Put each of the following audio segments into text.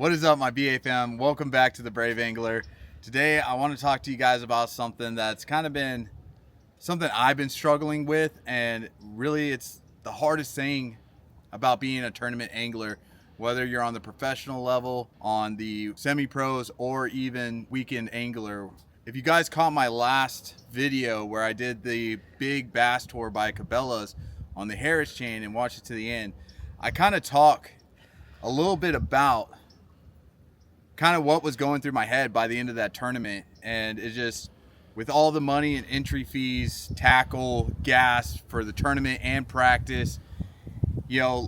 What is up, my BA fam? Welcome back to the Brave Angler. Today, I want to talk to you guys about something that's kind of been something I've been struggling with, and really it's the hardest thing about being a tournament angler, whether you're on the professional level, on the semi-pros, or even weekend angler. If you guys caught my last video where I did the big bass tour by Cabela's on the Harris chain and watched it to the end, I kind of talk a little bit about kind of what was going through my head by the end of that tournament. And it just, with all the money and entry fees, tackle, gas for the tournament and practice, I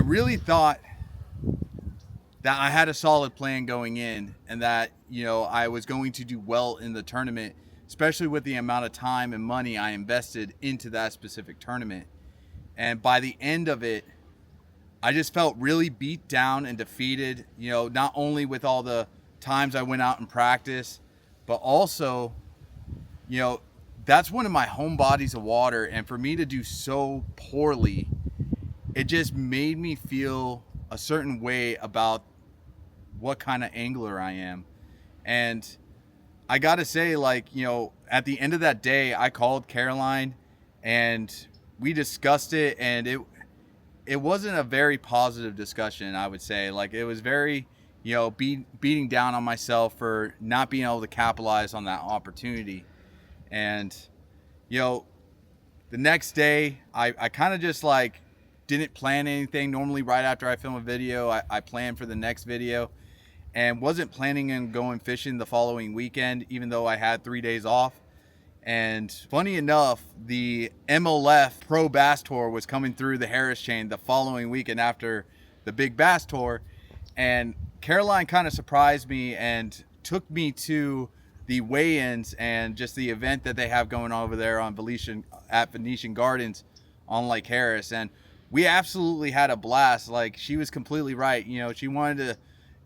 really thought that I had a solid plan going in, and that, I was going to do well in the tournament, especially with the amount of time and money I invested into that specific tournament. And by the end of it, I just felt really beat down and defeated, not only with all the times I went out and practiced, but also, that's one of my home bodies of water. And for me to do so poorly, it just made me feel a certain way about what kind of angler I am. And I got to say, at the end of that day, I called Caroline and we discussed it, and it wasn't a very positive discussion, I would say. It was very, beating down on myself for not being able to capitalize on that opportunity. And, the next day, I kind of just didn't plan anything. Normally right after I film a video, I plan for the next video, and wasn't planning on going fishing the following weekend, even though I had 3 days off. And funny enough, the MLF Pro Bass Tour was coming through the Harris chain the following weekend after the Big Bass Tour. And Caroline kind of surprised me and took me to the weigh-ins and just the event that they have going on over there on Venetian Gardens on Lake Harris. And we absolutely had a blast. She was completely right. She wanted to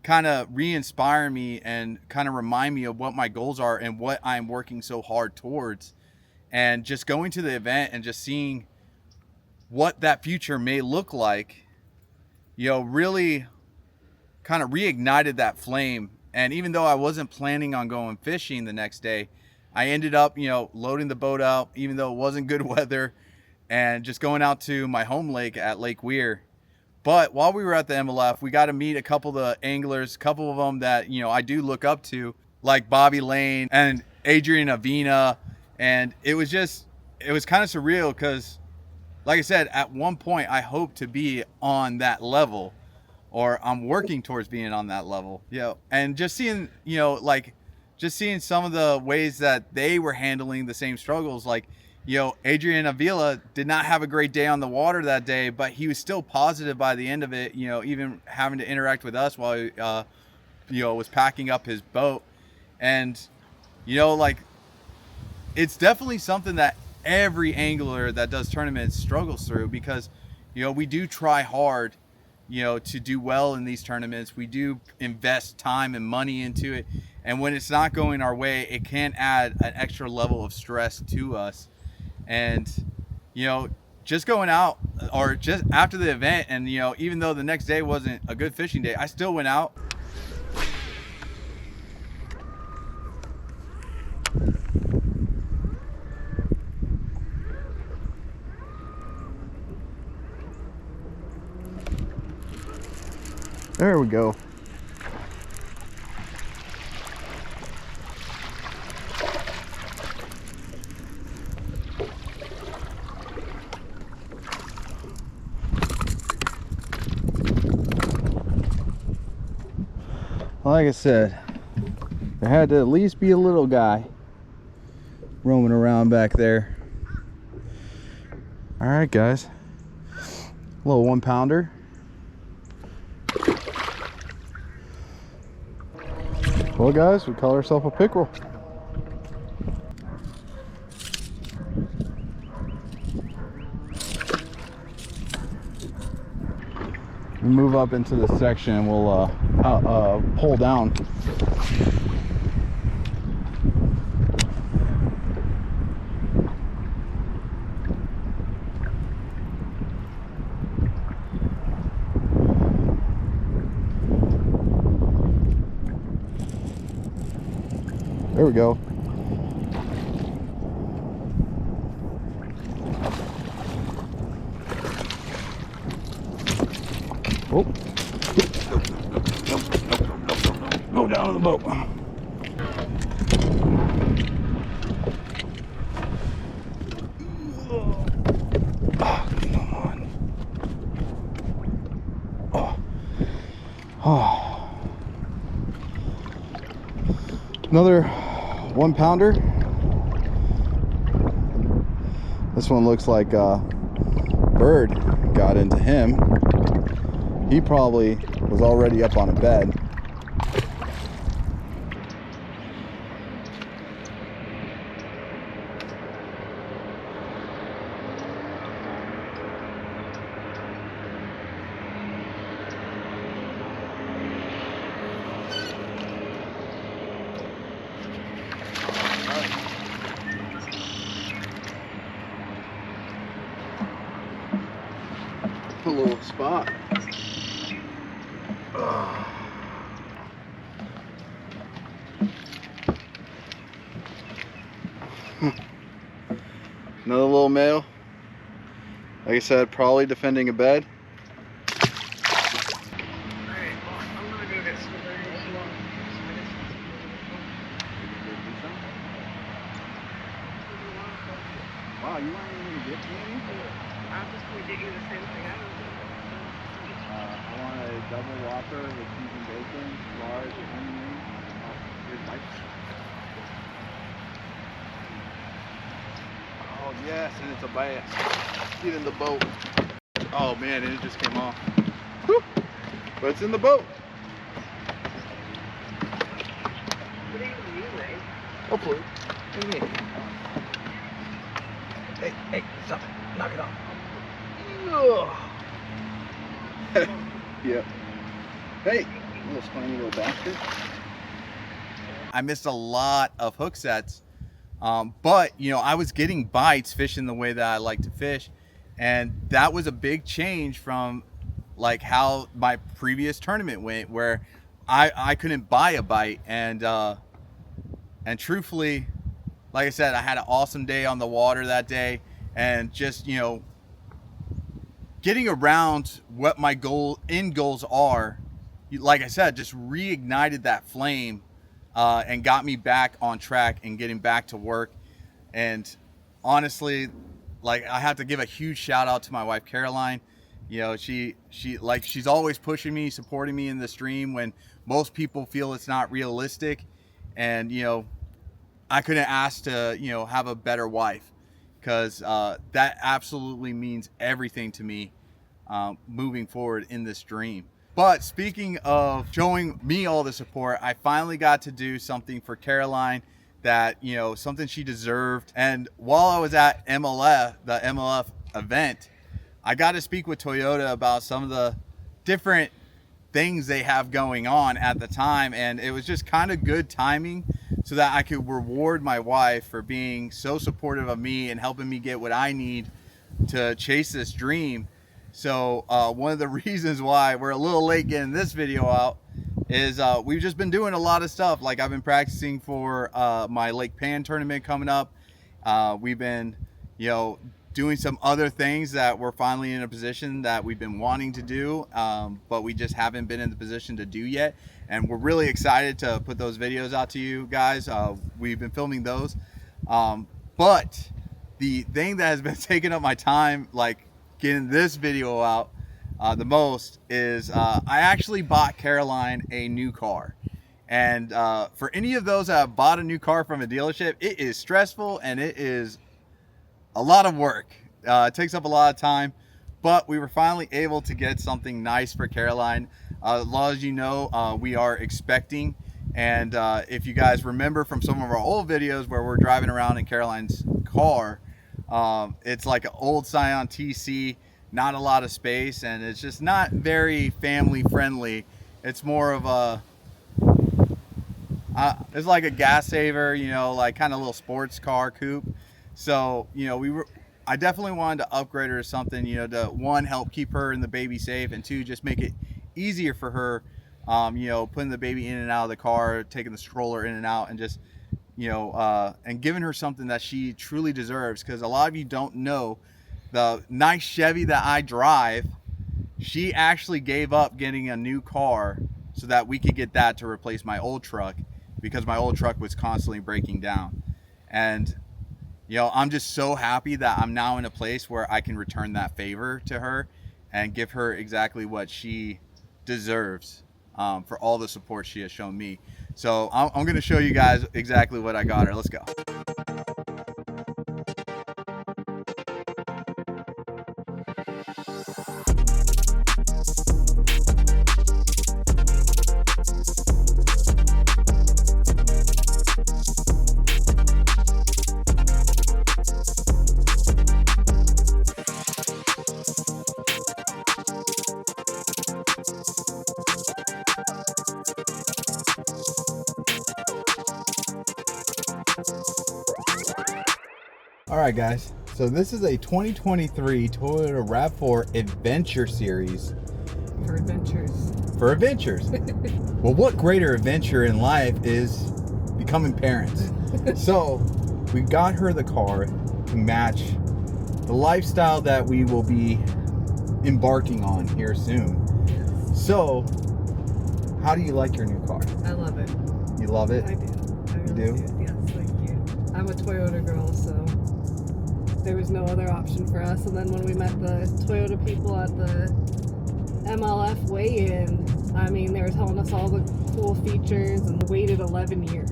kind of re-inspire me and kind of remind me of what my goals are and what I'm working so hard towards. And just going to the event and just seeing what that future may look like, really kind of reignited that flame. And even though I wasn't planning on going fishing the next day, I ended up, loading the boat out, even though it wasn't good weather, and just going out to my home lake at Lake Weir. But while we were at the MLF, we got to meet a couple of the anglers, a couple of them that, I do look up to, like Bobby Lane and Adrian Avina. And it was kind of surreal because, like I said, at one point I hope to be on that level, or I'm working towards being on that level. And just seeing, just seeing some of the ways that they were handling the same struggles, Adrian Avila did not have a great day on the water that day, but he was still positive by the end of it, even having to interact with us while he, was packing up his boat. And, it's definitely something that every angler that does tournaments struggles through, because, we do try hard, to do well in these tournaments. We do invest time and money into it. And when it's not going our way, it can add an extra level of stress to us. And, just going out, or just after the event, and, even though the next day wasn't a good fishing day, I still went out. There we go. Like I said, there had to at least be a little guy roaming around back there. All right, guys, a little 1-pounder. Well, guys, we call ourselves a pickerel. We move up into this section and we'll pull down. There we go. Oh. Go down to the boat. Oh, come on. Oh. Another 1 pounder. This one looks like a bird got into him. He probably was already up on a bed. A little spot. Another little male. Like I said, probably defending a bed. Wow, you weren't even gonna get to me? I'm just going to get you the same thing I was doing. I want a double Whopper with cheese and bacon, large onion ring. Here's Mike. Oh yes, and it's a bass. Get in the boat. Oh man, and it just came off. Whew. But it's in the boat. What are you using? Hopefully. Hey, hey, stop it. Knock it off. Yep. Hey, little spiny little bastard. I missed a lot of hook sets, but you know, I was getting bites fishing the way that I like to fish, and that was a big change from like how my previous tournament went, where I couldn't buy a bite, and truthfully, like I said, I had an awesome day on the water that day, and just, you know, getting around what my goals are, like I said, just reignited that flame and got me back on track and getting back to work. And honestly, like, I have to give a huge shout out to my wife, Caroline. You know, she's always pushing me, supporting me in this dream when most people feel it's not realistic. And, you know, I couldn't ask to, you know, have a better wife, because that absolutely means everything to me moving forward in this dream. But speaking of showing me all the support, I finally got to do something for Caroline that, you know, something she deserved. And while I was at MLF, the MLF event, I got to speak with Toyota about some of the different things they have going on at the time, and it was just kind of good timing so that I could reward my wife for being so supportive of me and helping me get what I need to chase this dream. So one of the reasons why we're a little late getting this video out is we've just been doing a lot of stuff. Like, I've been practicing for my Lake Pan tournament coming up. We've been, you know, doing some other things that we're finally in a position that we've been wanting to do, but we just haven't been in the position to do yet. And we're really excited to put those videos out to you guys. We've been filming those. But the thing that has been taking up my time, like getting this video out the most, is I actually bought Caroline a new car. And for any of those that have bought a new car from a dealership, it is stressful and it is a lot of work. It takes up a lot of time, but we were finally able to get something nice for Caroline. As long as you know, we are expecting. And if you guys remember from some of our old videos where we're driving around in Caroline's car, it's like an old Scion TC, not a lot of space, and it's just not very family friendly. It's more of a, it's like a gas saver, you know, like kind of little sports car coupe. So, you know, I definitely wanted to upgrade her to something, you know, to, one, help keep her and the baby safe, and two, just make it easier for her, you know, putting the baby in and out of the car, taking the stroller in and out, and just and giving her something that she truly deserves. Because a lot of you don't know, the nice Chevy that I drive, she actually gave up getting a new car so that we could get that to replace my old truck, because my old truck was constantly breaking down. And I'm just so happy that I'm now in a place where I can return that favor to her and give her exactly what she deserves, for all the support she has shown me. So I'm going to show you guys exactly what I got her. Let's go. All right, guys. So this is a 2023 Toyota RAV4 Adventure Series. For adventures. For adventures. Well, what greater adventure in life is becoming parents? So we got her the car to match the lifestyle that we will be embarking on here soon. So, how do you like your new car? I love it. You love it? I do. I really do? Yes, thank you. I'm a Toyota girl, so there was no other option for us. And then when we met the Toyota people at the MLF weigh-in, I mean, they were telling us all the cool features, and waited 11 years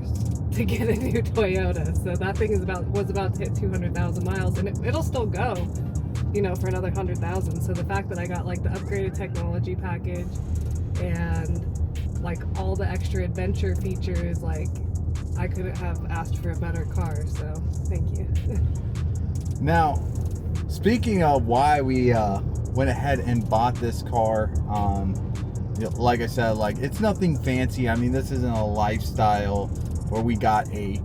to get a new Toyota. So that thing was about to hit 200,000 miles, and it'll still go, for another 100,000. So the fact that I got like the upgraded technology package and like all the extra adventure features, like I couldn't have asked for a better car. So thank you. Now, speaking of why we went ahead and bought this car, like I said, like it's nothing fancy. I mean, this isn't a lifestyle where we got a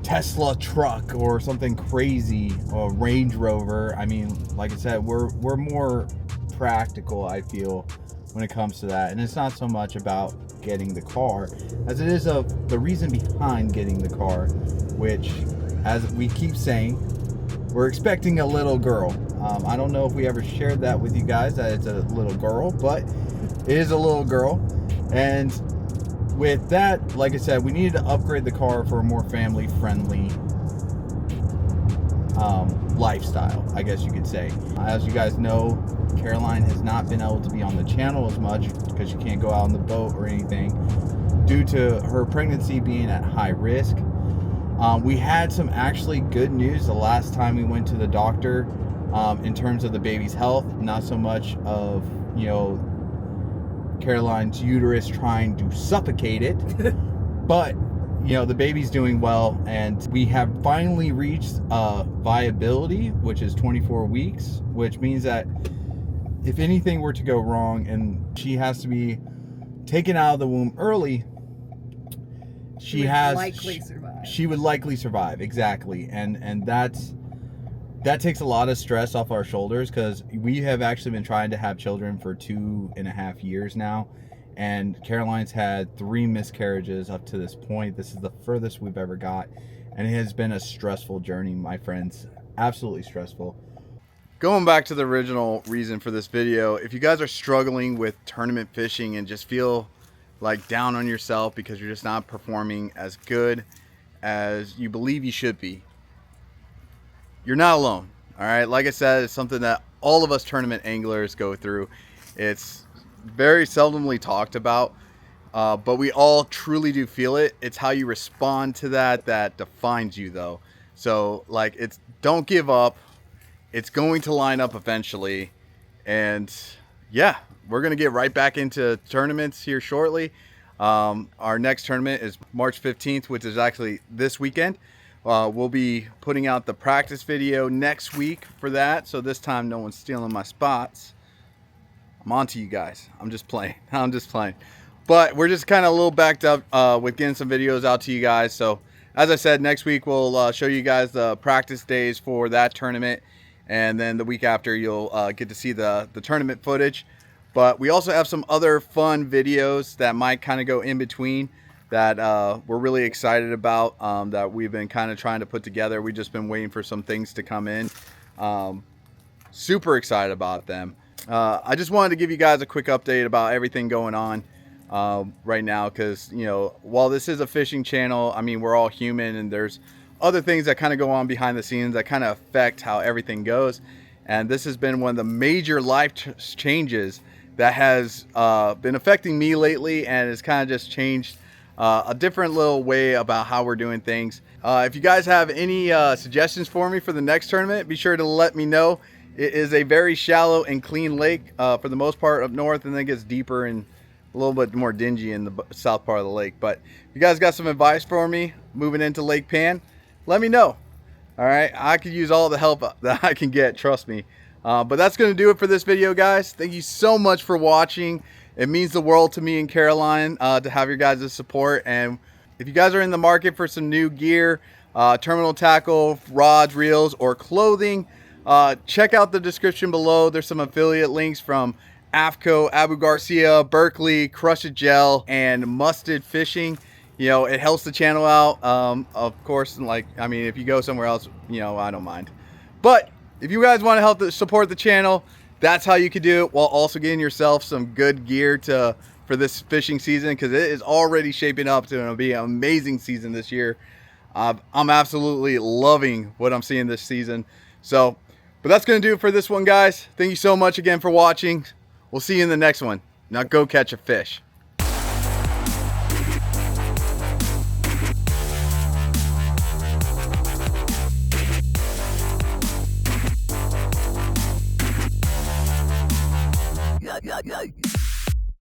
Tesla truck or something crazy, or Range Rover. I mean, like I said, we're more practical, I feel, when it comes to that. And it's not so much about getting the car as it is of the reason behind getting the car, which, as we keep saying, we're expecting a little girl. I don't know if we ever shared that with you guys, that it's a little girl, but it is a little girl. And with that, like I said, we needed to upgrade the car for a more family-friendly lifestyle, I guess you could say. As you guys know, Caroline has not been able to be on the channel as much because she can't go out on the boat or anything due to her pregnancy being at high risk. We had some actually good news the last time we went to the doctor, in terms of the baby's health, not so much of, Caroline's uterus trying to suffocate it, but the baby's doing well, and we have finally reached viability, which is 24 weeks, which means that if anything were to go wrong and she has to be taken out of the womb early, she would likely survive. Exactly. And that takes a lot of stress off our shoulders, because we have actually been trying to have children for 2.5 years now, and Caroline's had 3 miscarriages up to this point. This is the furthest we've ever got, and it has been a stressful journey, my friends. Absolutely stressful. Going back to the original reason for this video, if you guys are struggling with tournament fishing and just feel like down on yourself because you're just not performing as good as you believe you should be, you're not alone. All right, like I said, it's something that all of us tournament anglers go through. It's very seldomly talked about, but we all truly do feel it. It's how you respond to that defines you, though. So don't give up. It's going to line up eventually, and yeah, we're gonna get right back into tournaments here shortly. Our next tournament is March 15th, which is actually this weekend. We'll be putting out the practice video next week for that, so this time no one's stealing my spots. I'm on to you guys. I'm just playing. But we're just kind of a little backed up with getting some videos out to you guys. So as I said, next week we'll show you guys the practice days for that tournament, and then the week after you'll get to see the tournament footage. But we also have some other fun videos that might kind of go in between. that we're really excited about, that we've been kind of trying to put together. We've just been waiting for some things to come in. Super excited about them. I just wanted to give you guys a quick update about everything going on right now, because, you know, while this is a fishing channel, I mean, we're all human, and there's other things that kind of go on behind the scenes that kind of affect how everything goes. And this has been one of the major life changes that has been affecting me lately, and it's kind of just changed a different little way about how we're doing things. If you guys have any suggestions for me for the next tournament, be sure to let me know. It is a very shallow and clean lake for the most part up north, and then it gets deeper and a little bit more dingy in the south part of the lake. But if you guys got some advice for me moving into Lake Pan, let me know. All right, I could use all the help that I can get, trust me. But that's going to do it for this video, guys. Thank you so much for watching. It means the world to me and Caroline to have your guys' support. And if you guys are in the market for some new gear, terminal tackle, rods, reels, or clothing, check out the description below. There's some affiliate links from AFTCO, Abu Garcia, Berkley, Crush It Gel, and Musted Fishing. You know, it helps the channel out. Of course, like, I mean, if you go somewhere else, you know, I don't mind. But if you guys want to help support the channel, that's how you could do it, while also getting yourself some good gear for this fishing season, because it is already shaping up to be an amazing season this year. I'm absolutely loving what I'm seeing this season. So, but that's going to do it for this one, guys. Thank you so much again for watching. We'll see you in the next one. Now go catch a fish.